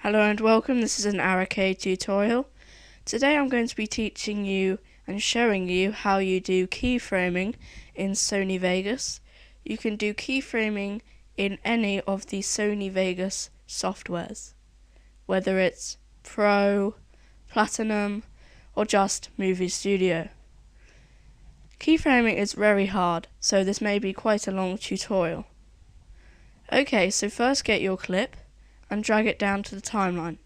Hello and welcome, this is an Arcade tutorial. Today I'm going to be teaching you and showing you how you do keyframing in Sony Vegas. You can do keyframing in any of the Sony Vegas softwares, whether it's Pro, Platinum, or just Movie Studio. Keyframing is very hard, so this may be quite a long tutorial. Okay, so first get your clip and drag it down to the timeline.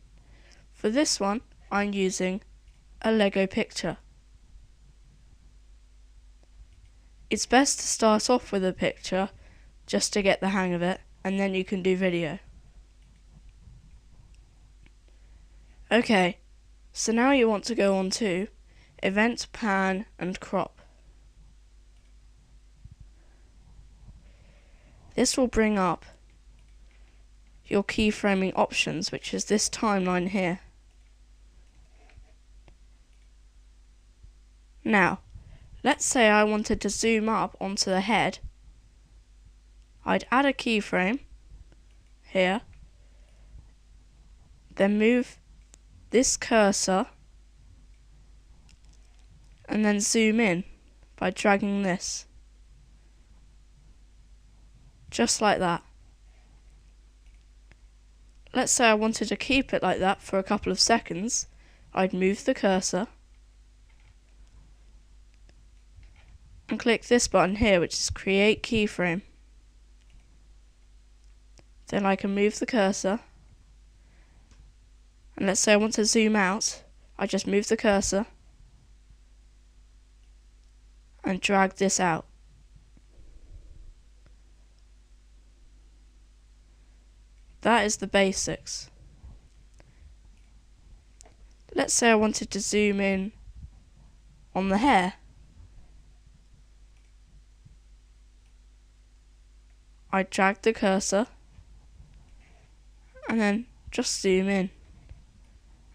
For this one, I'm using a Lego picture. It's best to start off with a picture just to get the hang of it, and then you can do video. Okay, so now you want to go on to Event, Pan and Crop. This will bring up your keyframing options, which is this timeline here. Now, let's say I wanted to zoom up onto the head. I'd add a keyframe here, then move this cursor and then zoom in by dragging this, just like that. Let's say I wanted to keep it like that for a couple of seconds. I'd move the cursor and click this button here, which is Create Keyframe. Then I can move the cursor, and let's say I want to zoom out. I just move the cursor and drag this out. That is the basics. Let's say I wanted to zoom in on the hair. I drag the cursor and then just zoom in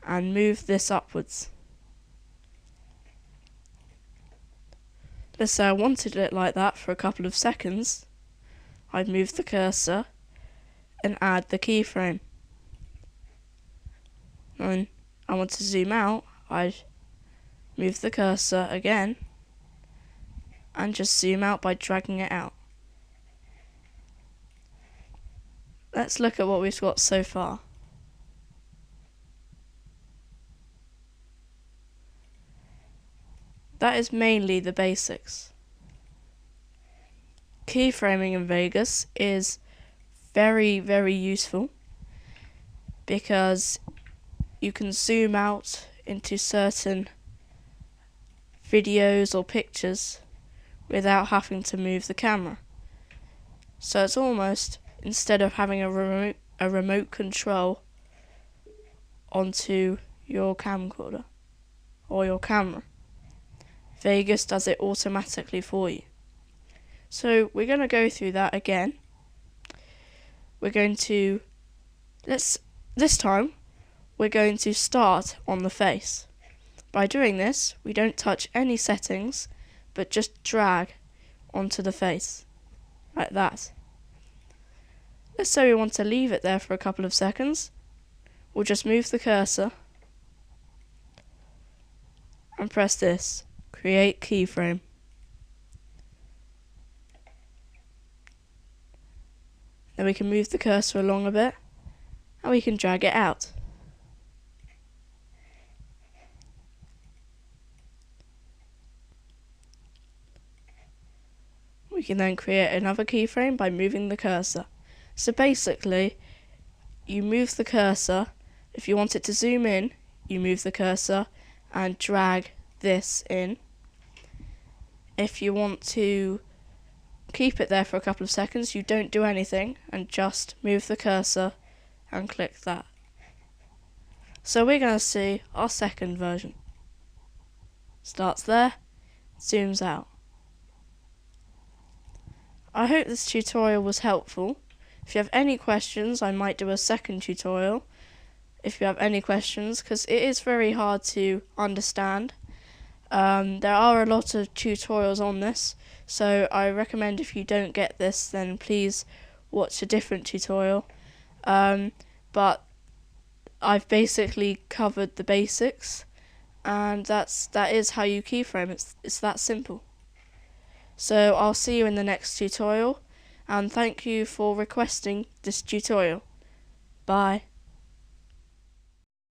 and move this upwards. Let's say I wanted it like that for a couple of seconds. I'd move the cursor and add the keyframe. When I want to zoom out, I'd move the cursor again and just zoom out by dragging it out. Let's look at what we've got so far. That is mainly the basics. Keyframing in Vegas is very useful because you can zoom out into certain videos or pictures without having to move the camera. So it's almost, instead of having a remote control onto your camcorder or your camera, Vegas does it automatically for you. So we're going to go through that again. We're going to, this time, we're going to start on the face. By doing this, we don't touch any settings, but just drag onto the face, like that. Let's say we want to leave it there for a couple of seconds. We'll just move the cursor and press this, Create Keyframe. Then we can move the cursor along a bit and we can drag it out. We can then create another keyframe by moving the cursor. So basically, you move the cursor. If you want it to zoom in, you move the cursor and drag this in. If you want to keep it there for a couple of seconds, you don't do anything and just move the cursor and click that. So we're going to see our second version. Starts there, zooms out. I hope this tutorial was helpful. If you have any questions, I might do a second tutorial if you have any questions, because it is very hard to understand. There are a lot of tutorials on this, so I recommend if you don't get this, then please watch a different tutorial. But I've basically covered the basics, and that is how you keyframe. It's that simple. So I'll see you in the next tutorial, and thank you for requesting this tutorial. Bye.